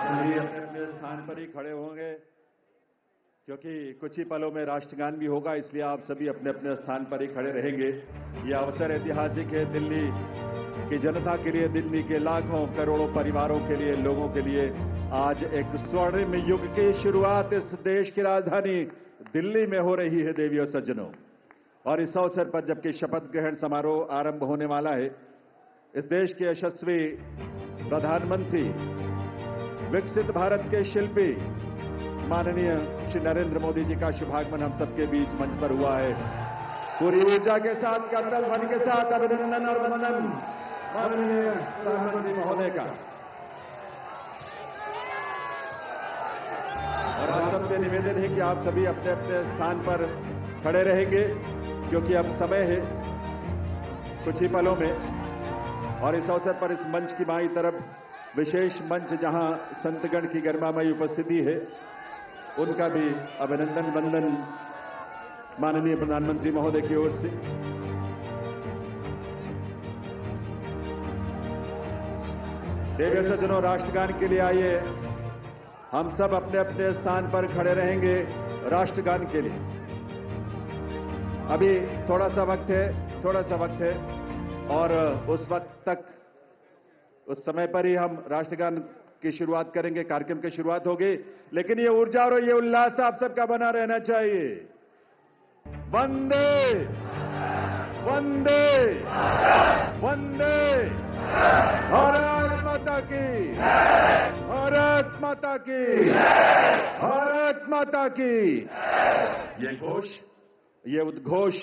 सभी अपने अपने स्थान पर ही खड़े होंगे क्योंकि कुछ ही पलों में राष्ट्रगान भी होगा, इसलिए आप सभी अपने अपने स्थान पर ही खड़े रहेंगे। ये अवसर ऐतिहासिक है दिल्ली की जनता के लिए, दिल्ली के लाखों करोड़ों परिवारों के लिए, लोगों के लिए। आज एक स्वर्णिम युग की शुरुआत इस देश की राजधानी दिल्ली में हो रही है देवियों सज्जनों। और इस अवसर पर जबकि शपथ ग्रहण समारोह आरंभ होने वाला है, इस देश के यशस्वी प्रधानमंत्री, विकसित भारत के शिल्पी माननीय श्री नरेंद्र मोदी जी का शुभागमन हम सबके बीच मंच पर हुआ है। पूरी ऊर्जा के साथ, करतल ध्वनि के साथ अभिनंदन और वंदन माननीय प्रधानमंत्री महोदय का। और आप सबसे निवेदन है कि आप सभी अपने अपने स्थान पर खड़े रहेंगे क्योंकि अब समय है कुछ ही पलों में। और इस अवसर पर इस मंच की बाईं तरफ विशेष मंच जहां संतगण की गरिमामयी उपस्थिति है, उनका भी अभिनंदन वंदन माननीय प्रधानमंत्री महोदय की ओर से। देवियों सज्जनों, राष्ट्रगान के लिए आइए, हम सब अपने अपने स्थान पर खड़े रहेंगे राष्ट्रगान के लिए। अभी थोड़ा सा वक्त है और उस वक्त तक, उस समय पर ही हम राष्ट्रगान की शुरुआत करेंगे, कार्यक्रम की शुरुआत होगी। लेकिन ये ऊर्जा और ये उल्लास आप सबका बना रहना चाहिए। वंदे वंदे वंदे, भारत माता की, भारत माता की, भारत माता की। ये घोष, ये उद्घोष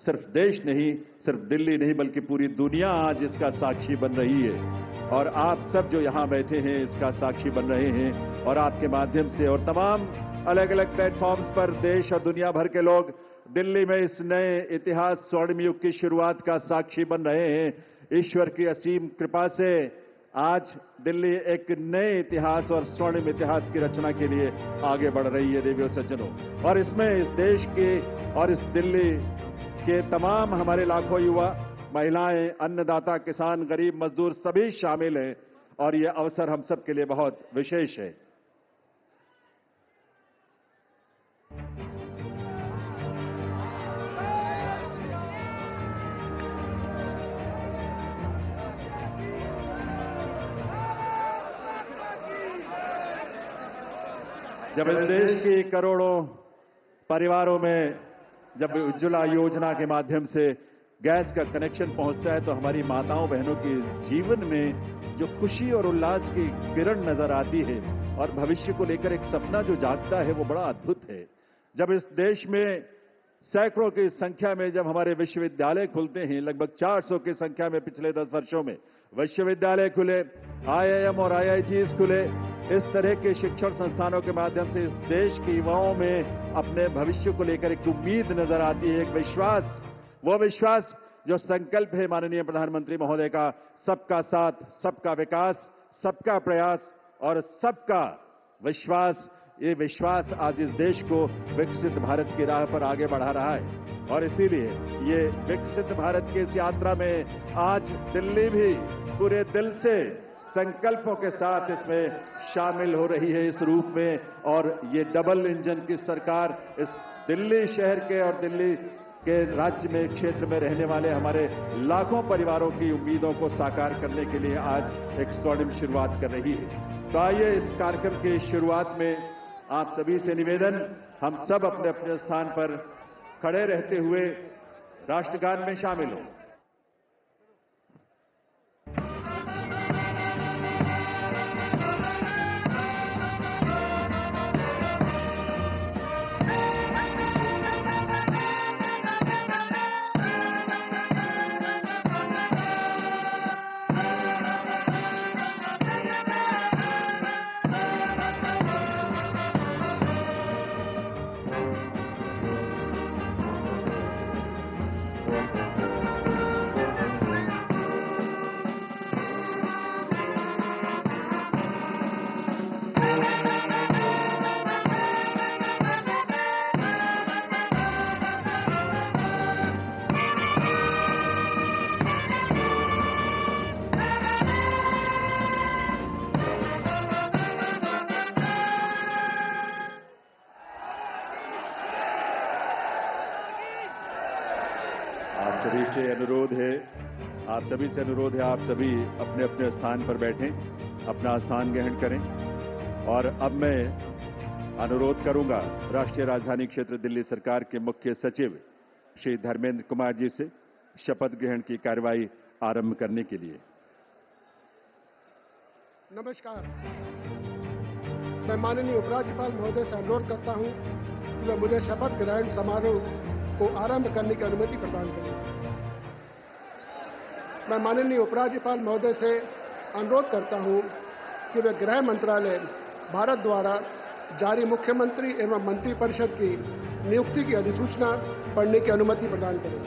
सिर्फ देश नहीं, सिर्फ दिल्ली नहीं, बल्कि पूरी दुनिया आज इसका साक्षी बन रही है। और आप सब जो यहां बैठे हैं इसका साक्षी बन रहे हैं। और आपके माध्यम से और तमाम अलग अलग प्लेटफॉर्म्स पर देश और दुनिया भर के लोग दिल्ली में इस नए इतिहास, स्वर्णिम युग की शुरुआत का साक्षी बन रहे हैं। ईश्वर की असीम कृपा से आज दिल्ली एक नए इतिहास और स्वर्णिम इतिहास की रचना के लिए आगे बढ़ रही है देवियों सज्जनों। और इसमें इस देश के और इस दिल्ली के तमाम हमारे लाखों युवा, महिलाएं, अन्नदाता, किसान, गरीब, मजदूर सभी शामिल हैं। और यह अवसर हम सब के लिए बहुत विशेष है। जब इस देश की करोड़ों परिवारों में जब उज्ज्वला योजना के माध्यम से गैस का कनेक्शन पहुंचता है तो हमारी माताओं बहनों के जीवन में जो खुशी और उल्लास की किरण नजर आती है और भविष्य को लेकर एक सपना जो जागता है, वो बड़ा अद्भुत है। जब इस देश में सैकड़ों की संख्या में जब हमारे विश्वविद्यालय खुलते हैं, लगभग 400 की संख्या में पिछले 10 वर्षों में विश्वविद्यालय खुले, IIM और IITs खुले, इस तरह के शिक्षण संस्थानों के माध्यम से इस देश के युवाओं में अपने भविष्य को लेकर एक उम्मीद नजर आती है, एक विश्वास। वो विश्वास जो संकल्प है माननीय प्रधानमंत्री महोदय का, सबका साथ, सबका विकास, सबका प्रयास और सबका विश्वास। ये विश्वास आज इस देश को विकसित भारत की राह पर आगे बढ़ा रहा है। और इसीलिए ये विकसित भारत की इस यात्रा में आज दिल्ली भी पूरे दिल से संकल्पों के साथ इसमें शामिल हो रही है इस रूप में। और ये डबल इंजन की सरकार इस दिल्ली शहर के और दिल्ली के राज्य में, क्षेत्र में रहने वाले हमारे लाखों परिवारों की उम्मीदों को साकार करने के लिए आज एक स्वर्णिम शुरुआत कर रही है। तो आइए इस कार्यक्रम की शुरुआत में आप सभी से निवेदन, हम सब अपने अपने स्थान पर खड़े रहते हुए राष्ट्रगान में शामिल हों। सभी से अनुरोध है, आप सभी अपने अपने स्थान पर बैठें, अपना स्थान ग्रहण करें। और अब मैं अनुरोध करूंगा राष्ट्रीय राजधानी क्षेत्र दिल्ली सरकार के मुख्य सचिव श्री धर्मेंद्र कुमार जी से शपथ ग्रहण की कार्यवाही आरंभ करने के लिए। नमस्कार, मैं माननीय उपराज्यपाल महोदय से अनुरोध करता हूं कि वह मुझे शपथ ग्रहण समारोह को आरंभ करने की अनुमति प्रदान करें। मैं माननीय उपराज्यपाल महोदय से अनुरोध करता हूं कि वे गृह मंत्रालय भारत द्वारा जारी मुख्यमंत्री एवं मंत्रिपरिषद की नियुक्ति की अधिसूचना पढ़ने की अनुमति प्रदान करें।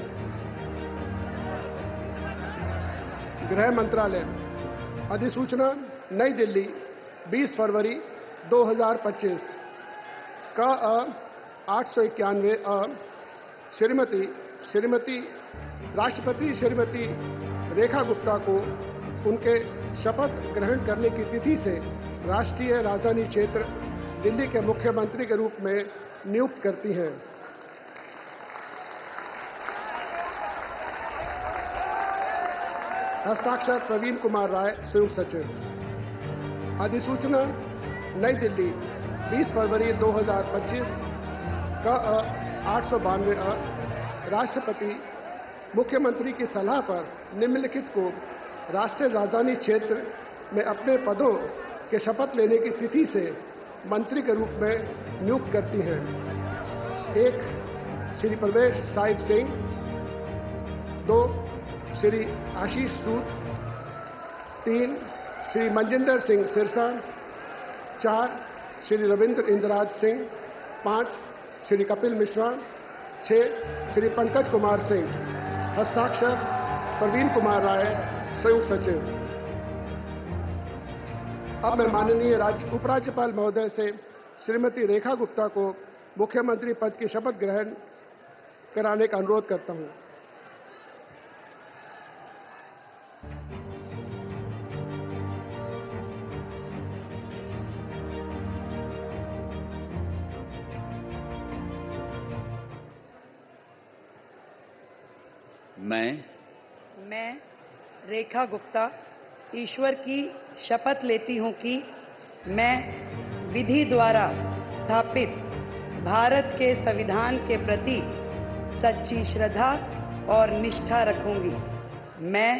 गृह मंत्रालय अधिसूचना नई दिल्ली 20 फरवरी 2025 का 891 श्रीमती राष्ट्रपति श्रीमती रेखा गुप्ता को उनके शपथ ग्रहण करने की तिथि से राष्ट्रीय राजधानी क्षेत्र दिल्ली के मुख्यमंत्री के रूप में नियुक्त करती हैं। हस्ताक्षर प्रवीण कुमार राय, संयुक्त सचिव। अधिसूचना नई दिल्ली 20 फरवरी 2025 का 892 राष्ट्रपति मुख्यमंत्री की सलाह पर निम्नलिखित को राष्ट्रीय राजधानी क्षेत्र में अपने पदों के शपथ लेने की तिथि से मंत्री के रूप में नियुक्त करती हैं। 1 श्री प्रवेश साहिब सिंह, 2 श्री आशीष सूद, 3 श्री मनजिंदर सिंह सिरसा, 4 श्री रविंद्र इंद्राज सिंह, 5 श्री कपिल मिश्रा, 6 श्री पंकज कुमार सिंह। हस्ताक्षर प्रवीण कुमार राय, संयुक्त सचिव। अब मैं माननीय उपराज्यपाल महोदय से श्रीमती रेखा गुप्ता को मुख्यमंत्री पद की शपथ ग्रहण कराने का अनुरोध करता हूं। मैं रेखा गुप्ता ईश्वर की शपथ लेती हूं कि मैं विधि द्वारा स्थापित भारत के संविधान के प्रति सच्ची श्रद्धा और निष्ठा रखूंगी। मैं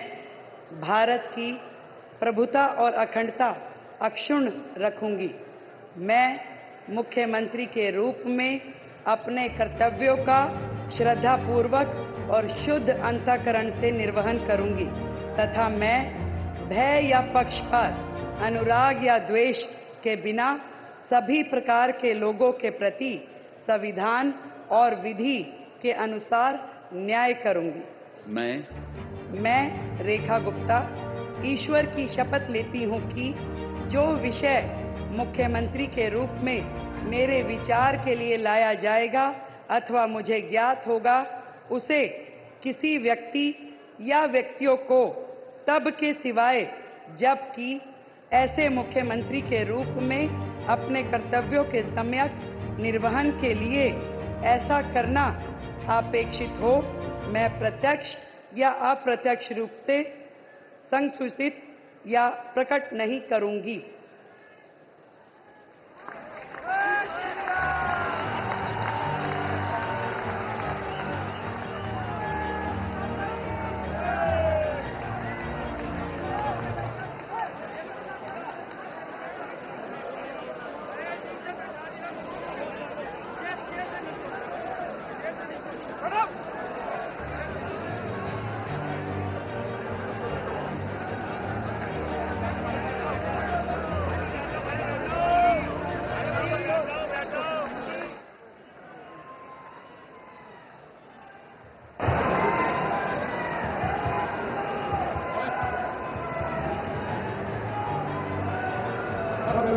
भारत की प्रभुता और अखंडता अक्षुण्ण रखूंगी। मैं मुख्यमंत्री के रूप में अपने कर्तव्यों का श्रद्धापूर्वक और शुद्ध अंतःकरण से निर्वहन करूंगी तथा मैं भय या पक्षपात, अनुराग या द्वेष के बिना सभी प्रकार के लोगों के प्रति संविधान और विधि के अनुसार न्याय करूंगी। मैं रेखा गुप्ता ईश्वर की शपथ लेती हूं कि जो विषय मुख्यमंत्री के रूप में मेरे विचार के लिए लाया जाएगा अथवा मुझे ज्ञात होगा, उसे किसी व्यक्ति या व्यक्तियों को तब के सिवाय जबकि ऐसे मुख्यमंत्री के रूप में अपने कर्तव्यों के सम्यक निर्वहन के लिए ऐसा करना अपेक्षित हो, मैं प्रत्यक्ष या अप्रत्यक्ष रूप से संसूचित या प्रकट नहीं करूंगी।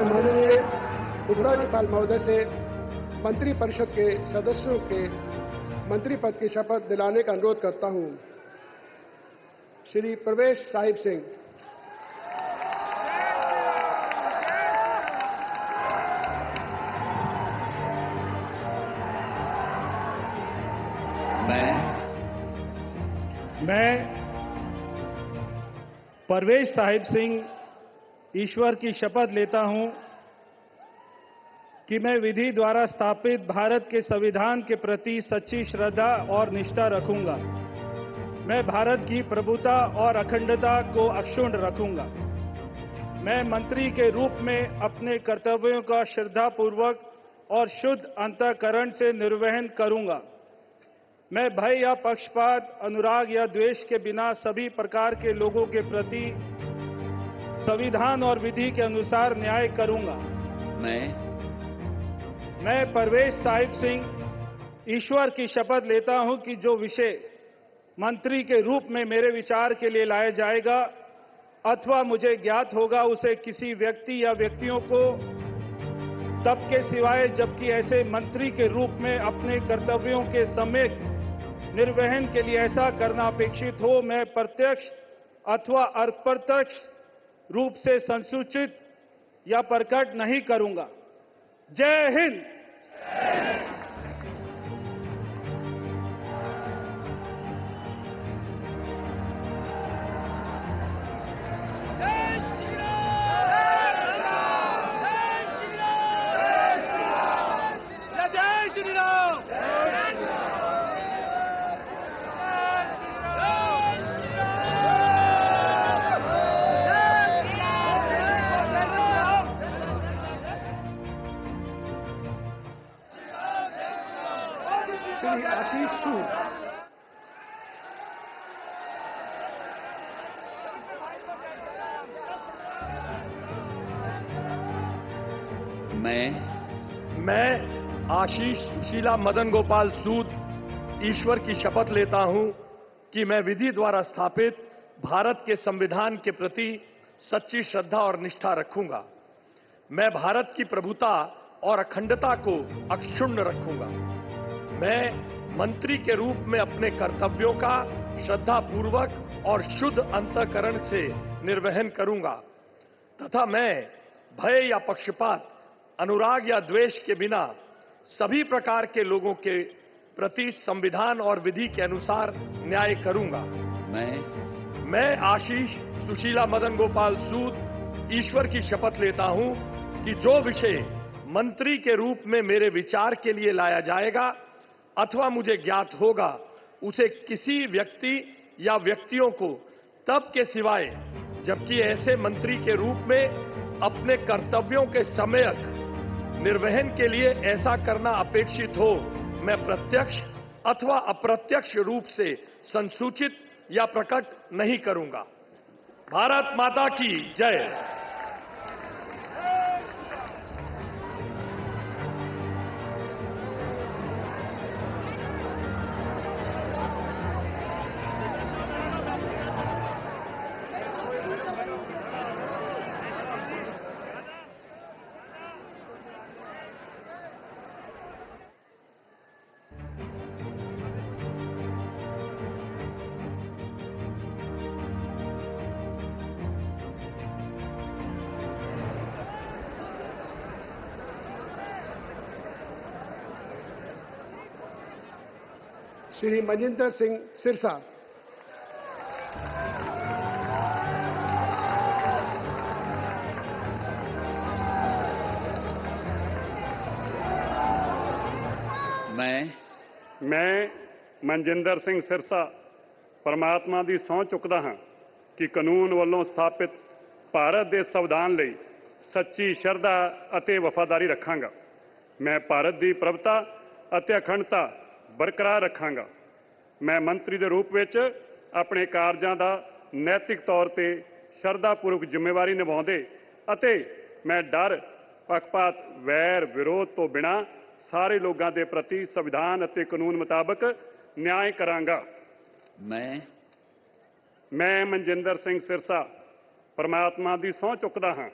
माननीय उपराज्यपाल महोदय से मंत्रिपरिषद के सदस्यों के मंत्री पद की शपथ दिलाने का अनुरोध करता हूं। श्री प्रवेश साहिब सिंह, मैं परवेज साहिब सिंह ईश्वर की शपथ लेता हूं कि मैं विधि द्वारा स्थापित भारत के संविधान के प्रति सच्ची श्रद्धा और निष्ठा रखूंगा। मैं भारत की प्रभुता और अखंडता को अक्षुण्ण रखूंगा। मैं मंत्री के रूप में अपने कर्तव्यों का श्रद्धापूर्वक और शुद्ध अंतःकरण से निर्वहन करूंगा। मैं भय या पक्षपात, अनुराग या द्वेष के बिना सभी प्रकार के लोगों के प्रति संविधान और विधि के अनुसार न्याय करूंगा। मैं परवेज साहिब सिंह ईश्वर की शपथ लेता हूं कि जो विषय मंत्री के रूप में मेरे विचार के लिए लाया जाएगा अथवा मुझे ज्ञात होगा, उसे किसी व्यक्ति या व्यक्तियों को तब के सिवाय जबकि ऐसे मंत्री के रूप में अपने कर्तव्यों के सम्यक निर्वहन के लिए ऐसा करना अपेक्षित हो, मैं प्रत्यक्ष अथवा अप्रत्यक्ष रूप से संसूचित या प्रकट नहीं करूंगा। जय हिंद। श्री आशीष सूद। मैं आशीष सुशीला मदन गोपाल सूद ईश्वर की शपथ लेता हूं कि मैं विधि द्वारा स्थापित भारत के संविधान के प्रति सच्ची श्रद्धा और निष्ठा रखूंगा। मैं भारत की प्रभुता और अखंडता को अक्षुण्ण रखूंगा। मैं मंत्री के रूप में अपने कर्तव्यों का श्रद्धापूर्वक और शुद्ध अंतःकरण से निर्वहन करूंगा तथा मैं भय या पक्षपात, अनुराग या द्वेष के बिना सभी प्रकार के लोगों के प्रति संविधान और विधि के अनुसार न्याय करूंगा। मैं आशीष सुशीला मदन गोपाल सूद ईश्वर की शपथ लेता हूं कि जो विषय मंत्री के रूप में मेरे विचार के लिए लाया जाएगा अथवा मुझे ज्ञात होगा, उसे किसी व्यक्ति या व्यक्तियों को तब के सिवाय जबकि ऐसे मंत्री के रूप में अपने कर्तव्यों के सम्यक निर्वहन के लिए ऐसा करना अपेक्षित हो, मैं प्रत्यक्ष अथवा अप्रत्यक्ष रूप से संसूचित या प्रकट नहीं करूंगा। भारत माता की जय। श्री मजिंदर सिंह सिरसा। मैं मनजिंदर सिंह सिरसा परमात्मा ਦੀ ਸਹੁੰ ਚੁੱਕਦਾ ਹਾਂ ਕਿ ਕਾਨੂੰਨ ਵੱਲੋਂ ਸਥਾਪਿਤ ਭਾਰਤ ਦੇ ਸੰਵਿਧਾਨ ਲਈ ਸੱਚੀ ਸ਼ਰਧਾ ਅਤੇ ਵਫਾਦਾਰੀ ਰੱਖਾਂਗਾ। ਮੈਂ ਭਾਰਤ ਦੀ ਪ੍ਰਭੁਤਾ ਅਤੇ ਅਖੰਡਤਾ ਬਰਕਰਾਰ ਰੱਖਾਂਗਾ। ਮੈਂ ਮੰਤਰੀ ਦੇ ਰੂਪ ਵਿੱਚ ਆਪਣੇ ਕਾਰਜਾਂ ਦਾ ਨੈਤਿਕ ਤੌਰ ਤੇ ਸ਼ਰਧਾਪੂਰਵਕ ਜ਼ਿੰਮੇਵਾਰੀ ਨਿਭਾਉਂਦੇ ਅਤੇ ਮੈਂ ਡਰ, ਪੱਖਪਾਤ, ਵੈਰ, ਵਿਰੋਧ ਤੋਂ ਬਿਨਾਂ ਸਾਰੇ ਲੋਕਾਂ ਦੇ ਪ੍ਰਤੀ ਸੰਵਿਧਾਨ ਅਤੇ ਕਾਨੂੰਨ ਮੁਤਾਬਕ ਨਿਆਂ ਕਰਾਂਗਾ। ਮੈਂ ਮਨਜਿੰਦਰ ਸਿੰਘ ਸਿਰਸਾ ਪਰਮਾਤਮਾ ਦੀ ਸਹੁੰ ਚੁੱਕਦਾ ਹਾਂ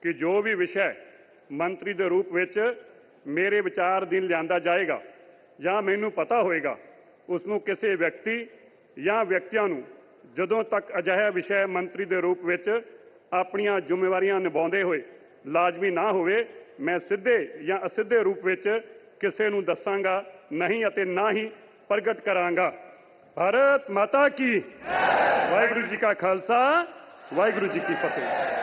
ਕਿ ਜੋ ਵੀ ਵਿਸ਼ਾ ਮੰਤਰੀ ਦੇ ਰੂਪ ਵਿੱਚ ਮੇਰੇ ਵਿਚਾਰ ਅਧੀਨ ਲਿਆਂਦਾ ਜਾਏਗਾ ਜਾਂ ਮੈਨੂੰ ਪਤਾ ਹੋਏਗਾ, ਉਸ ਨੂੰ ਕਿਸੇ ਵਿਅਕਤੀ ਜਾਂ ਵਿਅਕਤੀਆਂ ਨੂੰ ਜਦੋਂ ਤੱਕ ਅਜਿਹਾ ਵਿਸ਼ਾ ਮੰਤਰੀ ਦੇ ਰੂਪ ਵਿੱਚ ਆਪਣੀਆਂ ਜ਼ਿੰਮੇਵਾਰੀਆਂ ਨਿਭਾਉਂਦੇ ਹੋਏ ਲਾਜ਼ਮੀ ਨਾ ਹੋਵੇ, ਮੈਂ ਸਿੱਧੇ ਜਾਂ ਅਸਿੱਧੇ ਰੂਪ ਵਿੱਚ ਕਿਸੇ ਨੂੰ ਦੱਸਾਂਗਾ ਨਹੀਂ ਅਤੇ ਨਾ ਹੀ ਪ੍ਰਗਟ ਕਰਾਂਗਾ। भारत माता की वाहिगुरु जी का खालसा वाहिगुरु जी की फतेह।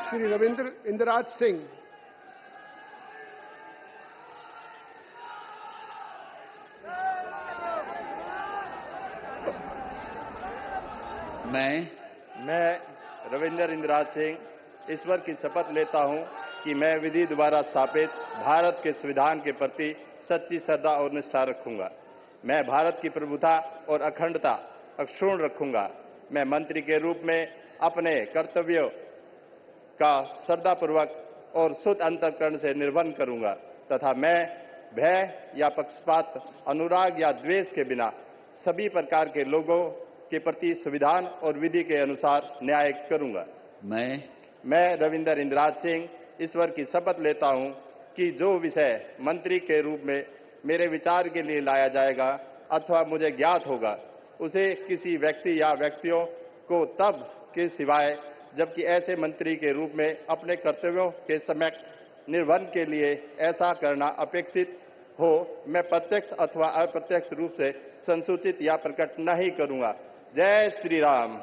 श्री रविंद्र इंदिराज सिंह। मैं रविंद्र इंदिराज सिंह ईश्वर की शपथ लेता हूं कि मैं विधि द्वारा स्थापित भारत के संविधान के प्रति सच्ची श्रद्धा और निष्ठा रखूंगा। मैं भारत की प्रभुता और अखंडता अक्षुण्ण रखूंगा। मैं मंत्री के रूप में अपने कर्तव्यों का श्रद्धापूर्वक और शुद्ध अंतःकरण से निर्वहन करूंगा तथा मैं भय या पक्षपात, अनुराग या द्वेष के बिना सभी प्रकार के लोगों के प्रति संविधान और विधि के अनुसार न्याय करूंगा। मैं रविंद्र इंदिराज सिंह ईश्वर की शपथ लेता हूं कि जो विषय मंत्री के रूप में मेरे विचार के लिए लाया जाएगा अथवा मुझे ज्ञात होगा, उसे किसी व्यक्ति या व्यक्तियों को तब के सिवाय जबकि ऐसे मंत्री के रूप में अपने कर्तव्यों के सम्यक निर्वहन के लिए ऐसा करना अपेक्षित हो, मैं प्रत्यक्ष अथवा अप्रत्यक्ष रूप से संसूचित या प्रकट नहीं करूंगा। जय श्री राम।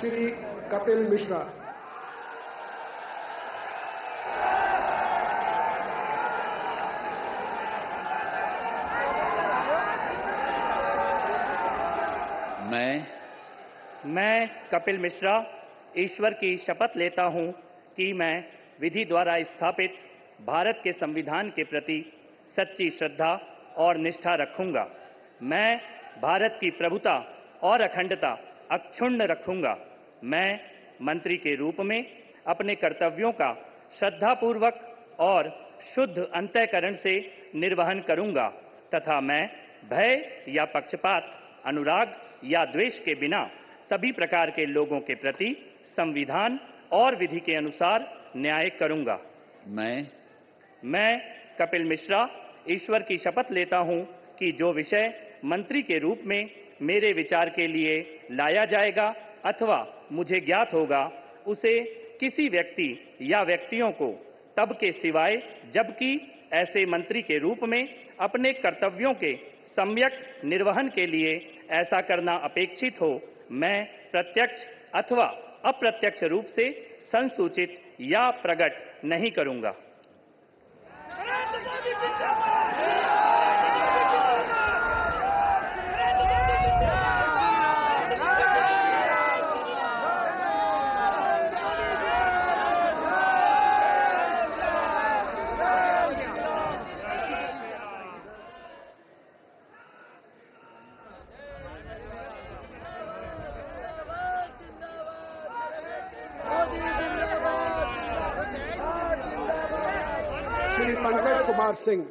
श्री कपिल मिश्रा। मैं कपिल मिश्रा ईश्वर की शपथ लेता हूं कि मैं विधि द्वारा स्थापित भारत के संविधान के प्रति सच्ची श्रद्धा और निष्ठा रखूंगा। मैं भारत की प्रभुता और अखंडता अक्षुण्ण रखूंगा। मैं मंत्री के रूप में अपने कर्तव्यों का श्रद्धापूर्वक और शुद्ध अंतःकरण से निर्वहन करूंगा तथा मैं भय या पक्षपात, अनुराग या द्वेष के बिना सभी प्रकार के लोगों के प्रति संविधान और विधि के अनुसार न्याय करूंगा। मैं कपिल मिश्रा ईश्वर की शपथ लेता हूं कि जो विषय मंत्री के रूप में मेरे विचार के लिए लाया जाएगा अथवा मुझे ज्ञात होगा, उसे किसी व्यक्ति या व्यक्तियों को तब के सिवाय जबकि ऐसे मंत्री के रूप में अपने कर्तव्यों के सम्यक निर्वहन के लिए ऐसा करना अपेक्षित हो, मैं प्रत्यक्ष अथवा अप्रत्यक्ष रूप से संसूचित या प्रकट नहीं करूंगा। श्री पंकज कुमार सिंह।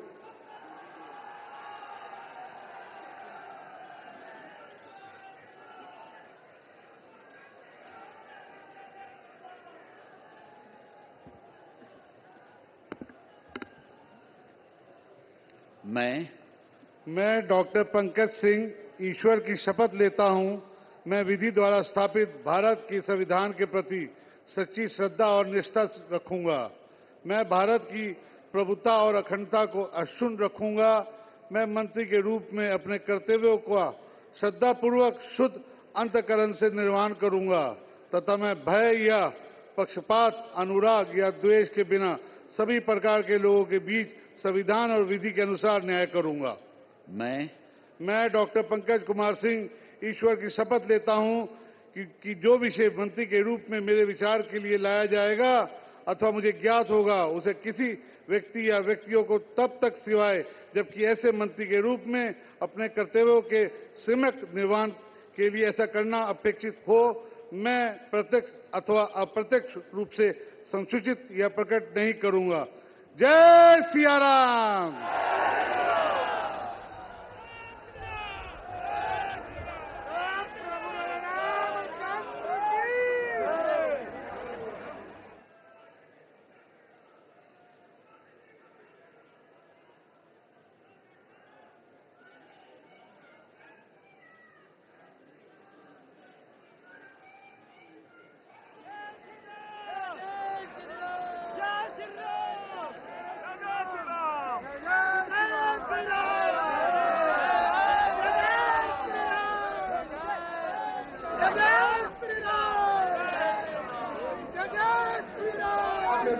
मैं डॉक्टर पंकज सिंह ईश्वर की शपथ लेता हूं, मैं विधि द्वारा स्थापित भारत के संविधान के प्रति सच्ची श्रद्धा और निष्ठा रखूंगा। मैं भारत की प्रभुता और अखंडता को अक्षुण्ण रखूंगा। मैं मंत्री के रूप में अपने कर्तव्यों का श्रद्धापूर्वक शुद्ध अंतःकरण से निर्वहन करूंगा तथा मैं भय या पक्षपात, अनुराग या द्वेष के बिना सभी प्रकार के लोगों के बीच संविधान और विधि के अनुसार न्याय करूंगा। मैं डॉक्टर पंकज कुमार सिंह ईश्वर की शपथ लेता हूं कि जो विषय मंत्री के रूप में मेरे विचार के लिए लाया जाएगा अथवा मुझे ज्ञात होगा उसे किसी व्यक्ति या व्यक्तियों को तब तक सिवाय जबकि ऐसे मंत्री के रूप में अपने कर्तव्यों के सम्यक निर्वहन के लिए ऐसा करना अपेक्षित हो मैं प्रत्यक्ष अथवा अप्रत्यक्ष रूप से संसूचित या प्रकट नहीं करूंगा। जय सिया राम।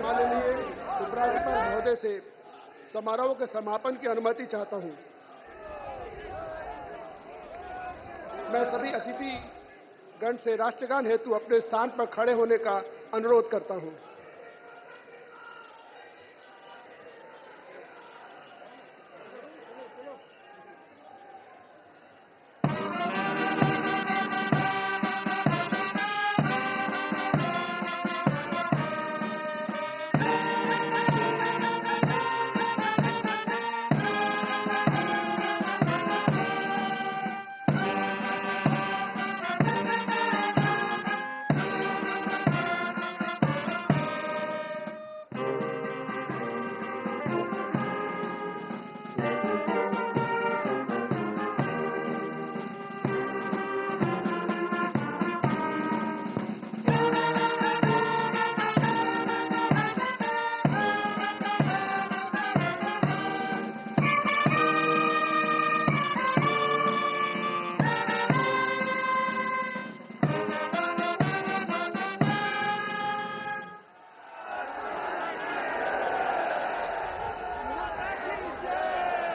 माननीय उपराज्यपाल महोदय से समारोह के समापन की अनुमति चाहता हूं। मैं सभी अतिथि गण से राष्ट्रगान हेतु अपने स्थान पर खड़े होने का अनुरोध करता हूं।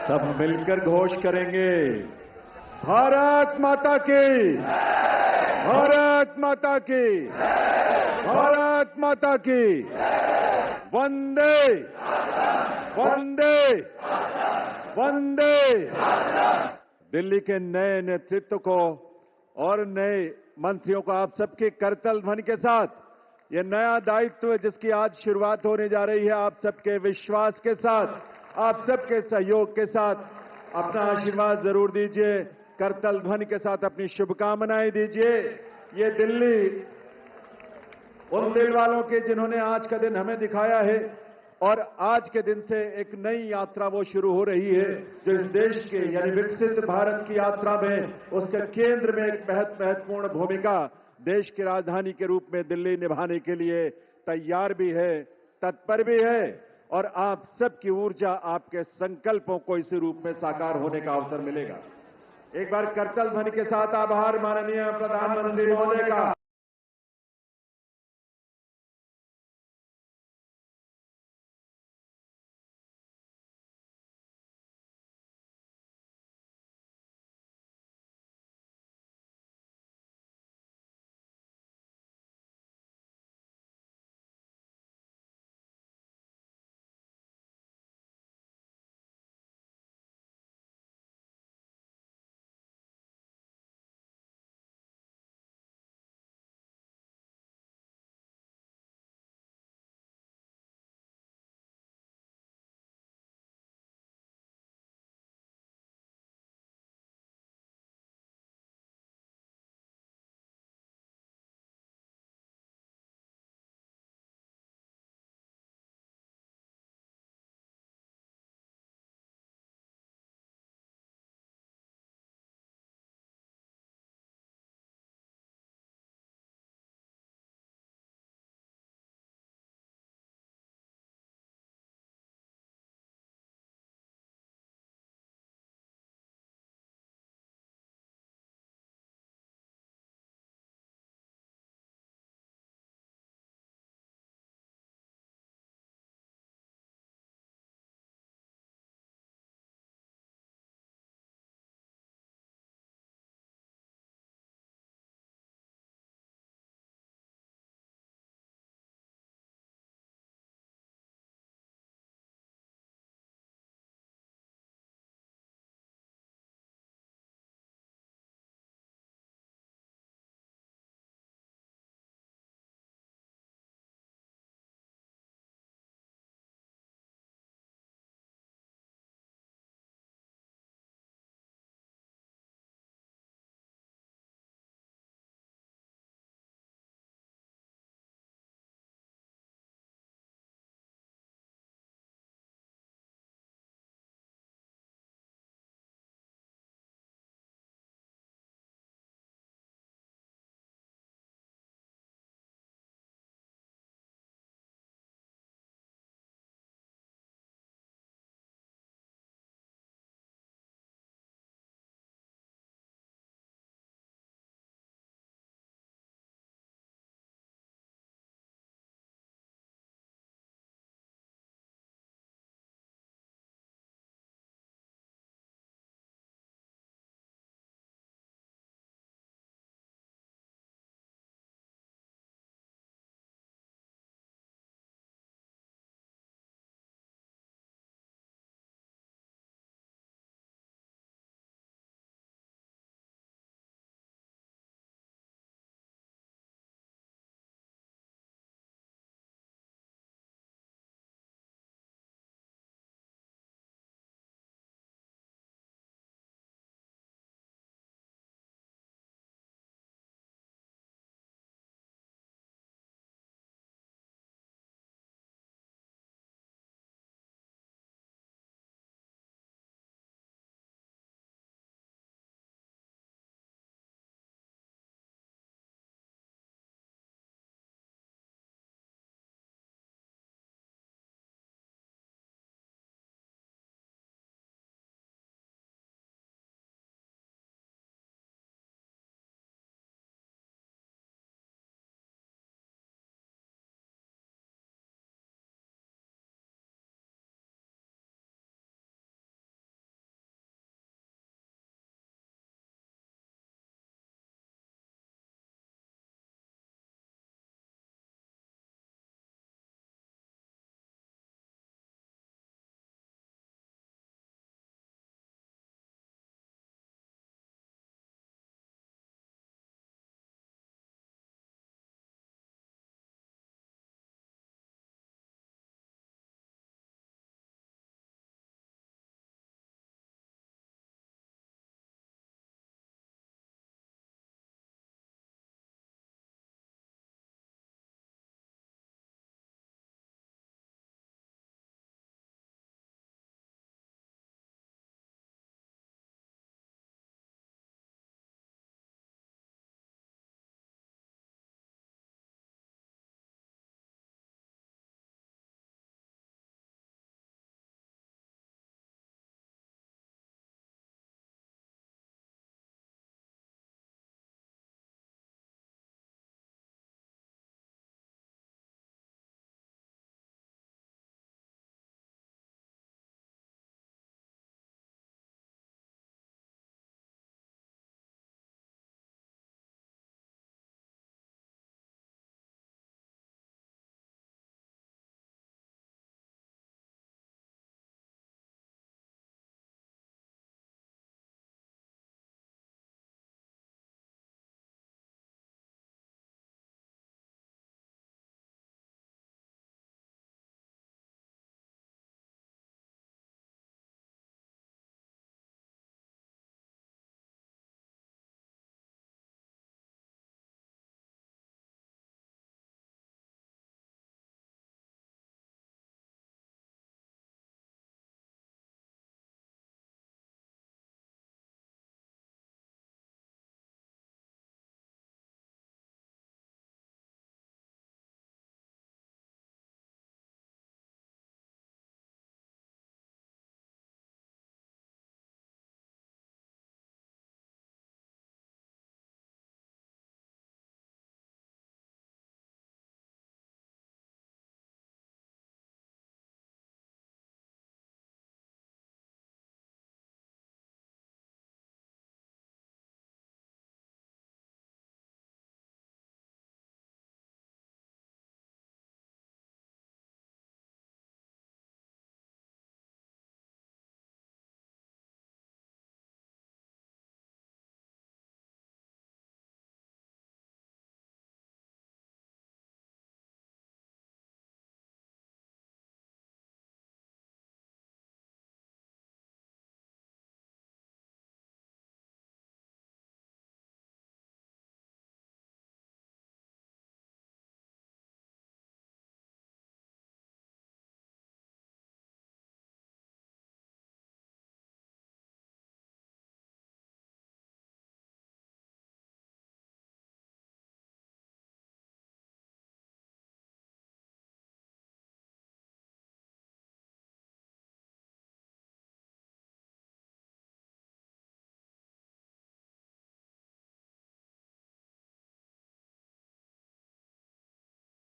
सब मिलकर घोष करेंगे, भारत माता की, भारत माता की, भारत माता की, वंदे वंदे वंदे। दिल्ली के नए नेतृत्व को और नए मंत्रियों को आप सबके करतल ध्वनि के साथ ये नया दायित्व जिसकी आज शुरुआत होने जा रही है, आप सबके विश्वास के साथ, आप सबके सहयोग के साथ अपना आशीर्वाद जरूर दीजिए। करतल ध्वनि के साथ अपनी शुभकामनाएं दीजिए। ये दिल्ली उन दिल वालों के जिन्होंने आज का दिन हमें दिखाया है और आज के दिन से एक नई यात्रा वो शुरू हो रही है जो इस देश के यानी विकसित भारत की यात्रा में उसके केंद्र में एक महत्वपूर्ण भूमिका देश की राजधानी के रूप में दिल्ली निभाने के लिए तैयार भी है, तत्पर भी है और आप सबकी ऊर्जा, आपके संकल्पों को इसी रूप में साकार होने का अवसर मिलेगा। एक बार करतल ध्वनि के साथ आभार माननीय प्रधानमंत्री महोदय का।